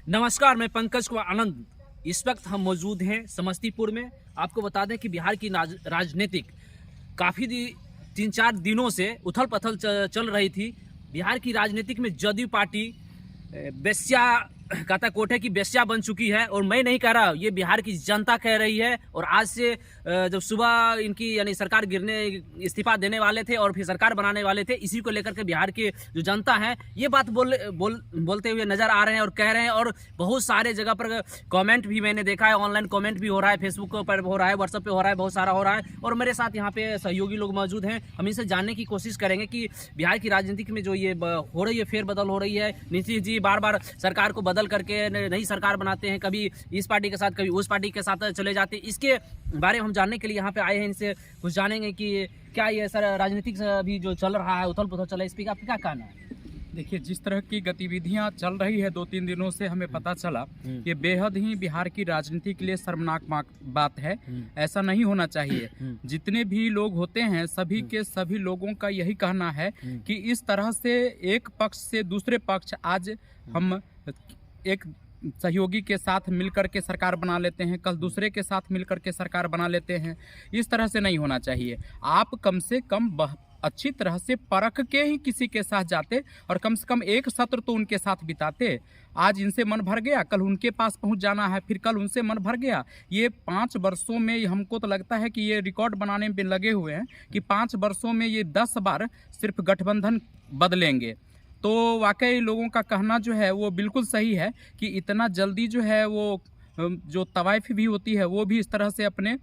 नमस्कार, मैं पंकज कुमार आनंद। इस वक्त हम मौजूद हैं समस्तीपुर में। आपको बता दें कि बिहार की राजनीतिक काफ़ी 3-4 दिनों से उथल पथल चल रही थी। बिहार की राजनीतिक में जदयू पार्टी बेस्या काता कोठे की बेस्या बन चुकी है। और मैं नहीं कह रहा, ये बिहार की जनता कह रही है। और आज से जब सुबह इनकी यानी सरकार गिरने इस्तीफा देने वाले थे और फिर सरकार बनाने वाले थे, इसी को लेकर के बिहार की जो जनता है ये बात बोलते हुए नजर आ रहे हैं और कह रहे हैं। और बहुत सारे जगह पर कमेंट भी मैंने देखा है, ऑनलाइन कमेंट भी हो रहा है, फेसबुक पर हो रहा है, व्हाट्सएप पे हो रहा है, बहुत सारा हो रहा है। और मेरे साथ यहाँ पे सहयोगी लोग मौजूद हैं। हम इनसे जानने की कोशिश करेंगे कि बिहार की राजनीति में जो ये हो रही है, फेरबदल हो रही है, नीतीश जी बार बार सरकार को बदल करके नई सरकार बनाते हैं, कभी इस पार्टी के साथ कभी उस पार्टी के साथ चले जाते हैं। इसके बारे में हम जानने के लिए यहाँ पे आए हैं। इनसे कुछ जानेंगे कि क्या ये सर राजनीतिक अभी जो चल रहा है, उथल पुथल चल रहा है, इस पर आपका क्या कहना है? देखिए, जिस तरह की गतिविधियां चल रही है 2-3 दिनों से हमें पता चला, ये बेहद ही बिहार की राजनीति के लिए शर्मनाक बात है। ऐसा नहीं होना चाहिए। जितने भी लोग होते हैं सभी के सभी लोगों का यही कहना है कि इस तरह से एक पक्ष से दूसरे पक्ष, आज हम एक सहयोगी के साथ मिलकर के सरकार बना लेते हैं, कल दूसरे के साथ मिलकर के सरकार बना लेते हैं। इस तरह से नहीं होना चाहिए। आप कम से कम अच्छी तरह से परख के ही किसी के साथ जाते और कम से कम एक सत्र तो उनके साथ बिताते। आज इनसे मन भर गया, कल उनके पास पहुंच जाना है, फिर कल उनसे मन भर गया। ये 5 वर्षों में हमको तो लगता है कि ये रिकॉर्ड बनाने में लगे हुए हैं कि 5 वर्षों में ये 10 बार सिर्फ गठबंधन बदलेंगे। तो वाकई लोगों का कहना जो है वो बिल्कुल सही है कि इतना जल्दी जो है वो जो तवाइफ भी होती है वो भी इस तरह से अपने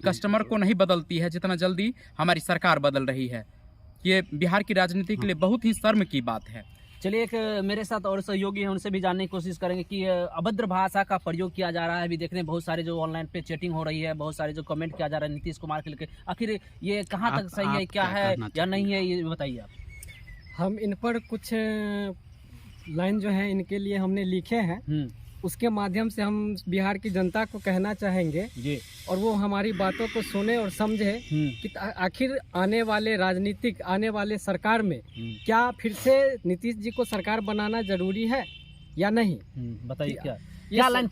कस्टमर को नहीं बदलती है जितना जल्दी हमारी सरकार बदल रही है। ये बिहार की राजनीति के लिए बहुत ही शर्म की बात है। चलिए, एक मेरे साथ और सहयोगी हैं, उनसे भी जानने की कोशिश करेंगे कि अभद्र भाषा का प्रयोग किया जा रहा है। अभी देख रहे हैं बहुत सारे जो ऑनलाइन पे चैटिंग हो रही है, बहुत सारे जो कमेंट किया जा रहा है नीतीश कुमार के लेकर। आखिर ये कहाँ तक सही है, क्या है या नहीं है, ये बताइए आप। हम इन पर कुछ लाइन जो है इनके लिए हमने लिखे हैं, उसके माध्यम से हम बिहार की जनता को कहना चाहेंगे जी, और वो हमारी बातों को सुने और समझे कि आखिर आने वाले सरकार में क्या फिर से नीतीश जी को सरकार बनाना जरूरी है या नहीं। बताइए क्या लाइन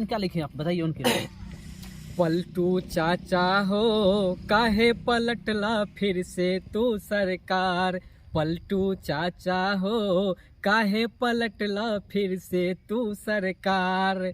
क्या लिखे आप, बताइए उनके लिए। पलटू चाचा हो काहे पलटला फिर से तू सरकार, पलटू चाचा हो काहे पलटला फिर से तू सरकार,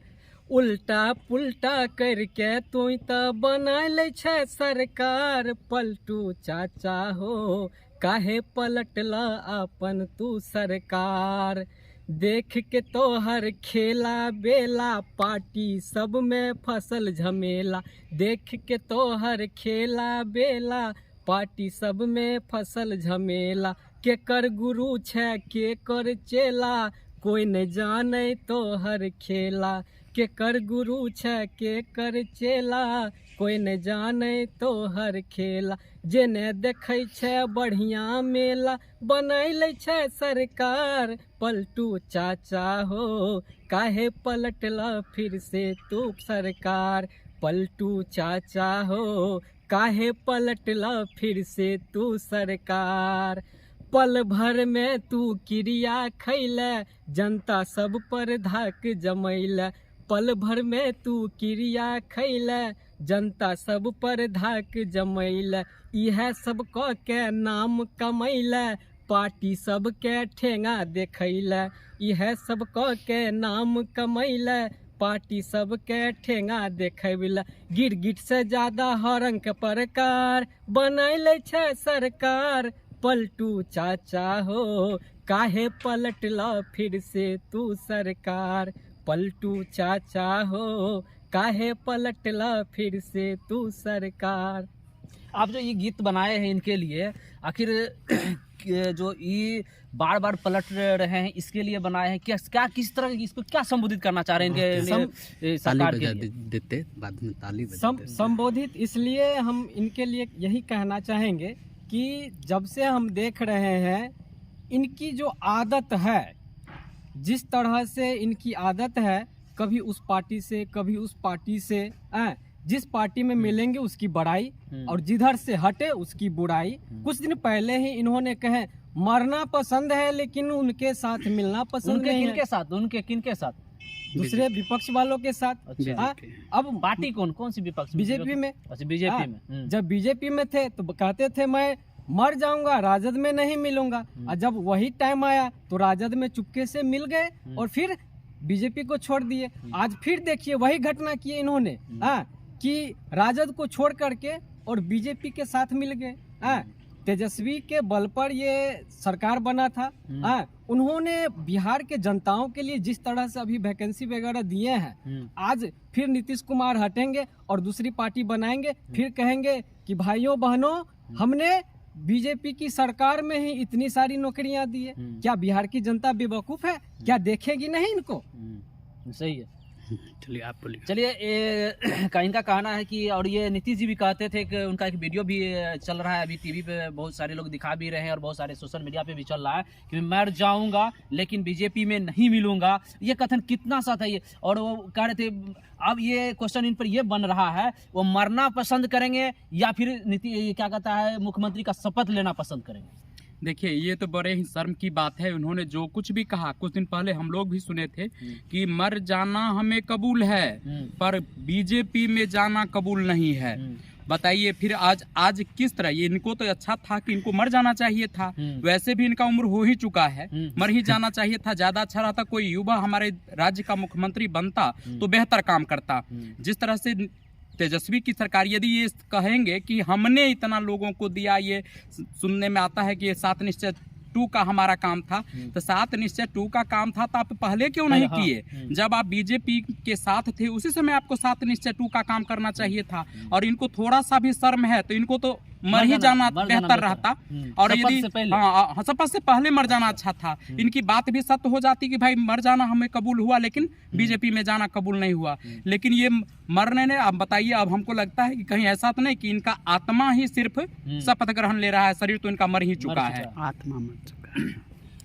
उल्टा पुल्टा करके तू तो बना ले छे सरकार, पलटू चाचा हो काहे पलटला अपन तू सरकार, देख के तो हर खेला बेला पार्टी सब में फसल झमेला, देख के तो हर खेला बेला पार्टी सब में फसल झमेला, के कर गुरु छे के कर चेला कोई न जाने तो हर खेला, के कर गुरु छे के कर चेला कोई न जाने तो हर खेला, जेने देखे छे बढ़िया मेला बनैले छे सरकार, पलटू चाचा हो काहे पलटला फिर से तू सरकार, पलटू चाचा हो काहे पलटला फिर से तू सरकार, पल भर में तू क्रिया खैले जनता सब पर धाक जमैले, पल भर में तू क्रिया खैले जनता सब पर धाक जमैले, यह सब क के नाम कमैले पार्टी सब के ठेंगा देखैले, यह सब क के नाम कमैले पार्टी सब के ठेंगा देखेला, गिरगिट से ज्यादा हरंग के प्रकार बनैले छे सरकार, पलटू चाचा हो काहे पलटला फिर से तू सरकार, पलटू चाचा हो काहे पलटला फिर से तू सरकार। आप जो ये गीत बनाए हैं इनके लिए, आखिर जो ये बार बार पलट रहे हैं इसके लिए बनाए हैं, क्या किस तरह इसको क्या संबोधित करना चाह रहे हैं इनके सरकार के लिए? देते बाद में ताली संबोधित इसलिए हम इनके लिए यही कहना चाहेंगे कि जब से हम देख रहे हैं इनकी जो आदत है, जिस तरह से इनकी आदत है, कभी उस पार्टी से कभी उस पार्टी से, जिस पार्टी में मिलेंगे उसकी बड़ाई और जिधर से हटे उसकी बुराई। कुछ दिन पहले ही इन्होंने कहे मरना पसंद है लेकिन उनके साथ मिलना पसंद उनके नहीं किनके है, साथ, उनके किनके साथ? दूसरे विपक्ष वालों के साथ। अच्छा। हाँ, अब पार्टी कौन सी विपक्ष? बीजेपी में। अच्छा, बीजेपी हाँ, में। जब बीजेपी में थे तो कहते थे मैं मर जाऊंगा, राजद में नहीं मिलूंगा, और जब वही टाइम आया तो राजद में चुपके से मिल गए और फिर बीजेपी को छोड़ दिए। आज फिर देखिए वही घटना की इन्होंने, हाँ, कि राजद को छोड़ करके और बीजेपी के साथ मिल गए। हाँ, तेजस्वी के बल पर ये सरकार बना था। हाँ, उन्होंने बिहार के जनताओं के लिए जिस तरह से अभी वैकेंसी वगैरह दिए हैं, आज फिर नीतीश कुमार हटेंगे और दूसरी पार्टी बनाएंगे, फिर कहेंगे कि भाइयों बहनों हमने बीजेपी की सरकार में ही इतनी सारी नौकरियां दी है। क्या बिहार की जनता बेवकूफ है? क्या देखेगी नहीं इनको? सही है। चलिए आप बोलिए। चलिए, इनका कहना है कि, और ये नीतीश जी भी कहते थे कि उनका एक वीडियो भी चल रहा है अभी टीवी पे, बहुत सारे लोग दिखा भी रहे हैं और बहुत सारे सोशल मीडिया पे भी चल रहा है कि मैं मर जाऊंगा लेकिन बीजेपी में नहीं मिलूंगा। ये कथन कितना सच है ये? और वो कह रहे थे, अब ये क्वेश्चन इन पर ये बन रहा है, वो मरना पसंद करेंगे या फिर क्या कहता है, मुख्यमंत्री का शपथ लेना पसंद करेंगे? देखिए, ये तो बड़े ही शर्म की बात है। उन्होंने जो कुछ भी कहा, कुछ दिन पहले हम लोग भी सुने थे कि मर जाना हमें कबूल है पर बीजेपी में जाना कबूल नहीं है। बताइए फिर आज किस तरह, ये इनको तो अच्छा था कि इनको मर जाना चाहिए था, वैसे भी इनका उम्र हो ही चुका है, मर ही जाना चाहिए था। ज्यादा अच्छा रहता कोई युवा हमारे राज्य का मुख्यमंत्री बनता तो बेहतर काम करता। जिस तरह से तेजस्वी की सरकार, यदि ये कहेंगे कि हमने इतना लोगों को दिया, ये सुनने में आता है कि ये 7 निश्चय 2 का हमारा काम था, तो 7 निश्चय 2 का काम था तो आप पहले क्यों नहीं किए? जब आप बीजेपी के साथ थे उसी समय आपको 7 निश्चय 2 का काम करना चाहिए था। और इनको थोड़ा सा भी शर्म है तो इनको तो मर ही जाना बेहतर रहता। और यदि शपथ से पहले मर जाना अच्छा था। इनकी बात भी सत्य हो जाती कि भाई मर जाना हमें कबूल हुआ लेकिन बीजेपी में जाना कबूल नहीं हुआ। लेकिन ये मरने ने, अब बताइए, अब हमको लगता है कि कहीं ऐसा तो नहीं कि इनका आत्मा ही सिर्फ शपथ ग्रहण ले रहा है, शरीर तो इनका मर ही चुका है।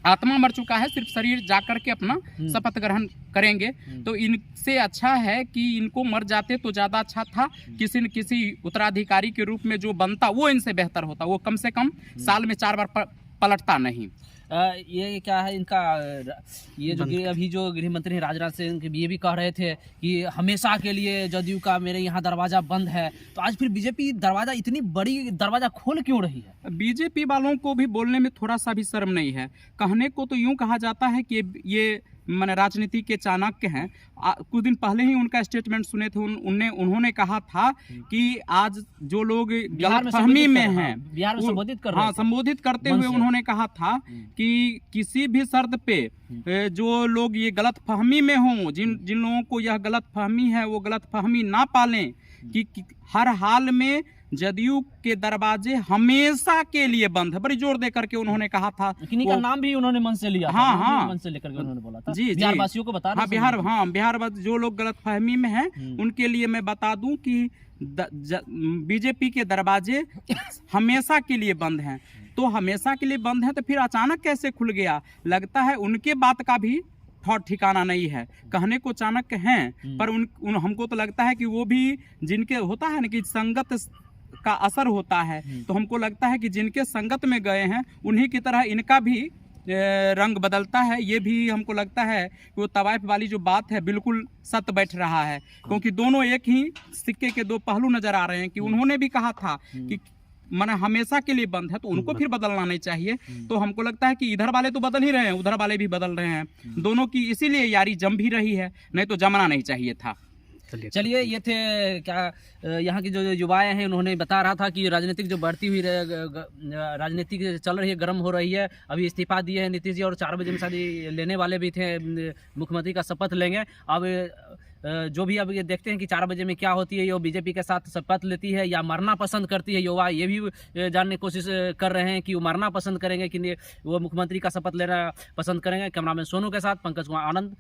आत्मा मर चुका है, सिर्फ शरीर जाकर के अपना शपथ ग्रहण करेंगे। तो इनसे अच्छा है कि इनको मर जाते तो ज्यादा अच्छा था। किसी न किसी उत्तराधिकारी के रूप में जो बनता वो इनसे बेहतर होता। वो कम से कम साल में 4 बार पलटता नहीं। ये क्या है इनका, ये जो अभी जो गृह मंत्री राजनाथ सिंह ये भी कह रहे थे कि हमेशा के लिए जदयू का मेरे यहाँ दरवाजा बंद है, तो आज फिर बीजेपी दरवाजा, इतनी बड़ी दरवाजा खोल क्यों रही है? बीजेपी वालों को भी बोलने में थोड़ा सा भी शर्म नहीं है। कहने को तो यूं कहा जाता है कि ये माने राजनीति के चाणक्य हैं। कुछ दिन पहले ही उनका स्टेटमेंट सुने थे। उन्होंने कहा था कि आज जो लोग गलतफहमी में हैं, बिहार में संबोधित कर रहे हैं, संबोधित करते हुए उन्होंने कहा था कि किसी भी शर्त पे जो लोग ये गलतफहमी में हों, जिन लोगों को यह गलतफहमी है वो गलतफहमी ना पालें कि हर हाल में जदयू के दरवाजे हमेशा के लिए बंद है। बड़ी जोर दे करके उन्होंने कहा था। किन्हीं का नाम भी उन्होंने मन से लिया, मन से लेकर के उन्होंने बोला था। जी, बिहार वासियों को बता रहे, बिहार जो लोग गलतफहमी में हैं उनके लिए मैं बता दूं कि बीजेपी के दरवाजे हमेशा के लिए बंद हैं। तो हमेशा के लिए बंद है तो फिर अचानक कैसे खुल गया? लगता है उनके बात का भी ठिकाना नहीं है। कहने को चाणक्य हैं पर हमको तो लगता है कि वो भी, जिनके होता है ना कि संगत का असर होता है, तो हमको लगता है कि जिनके संगत में गए हैं उन्हीं की तरह इनका भी रंग बदलता है। ये भी हमको लगता है कि वो तवाइफ वाली जो बात है बिल्कुल सत्य बैठ रहा है, क्योंकि दोनों एक ही सिक्के के 2 पहलू नजर आ रहे हैं। कि उन्होंने भी कहा था कि माने हमेशा के लिए बंद है, तो उनको फिर बदलना नहीं चाहिए। तो हमको लगता है कि इधर वाले तो बदल ही रहे हैं, उधर वाले भी बदल रहे हैं। दोनों की इसीलिए यारी जम भी रही है, नहीं तो जमना नहीं चाहिए था। चलिए, ये थे क्या यहाँ की जो युवाएं हैं, उन्होंने बता रहा था कि राजनीतिक जो बढ़ती हुई राजनीति चल रही है, गर्म हो रही है। अभी इस्तीफा दिए हैं नीतीश जी और 4 बजे में शादी लेने वाले भी थे, मुख्यमंत्री का शपथ लेंगे। अब जो भी अब ये देखते हैं कि 4 बजे में क्या होती है, ये बीजेपी के साथ शपथ लेती है या मरना पसंद करती है। युवा ये भी जानने की कोशिश कर रहे हैं कि वो मरना पसंद करेंगे कि वो मुख्यमंत्री का शपथ लेना पसंद करेंगे। कैमरामैन सोनू के साथ पंकज कुमार आनंद,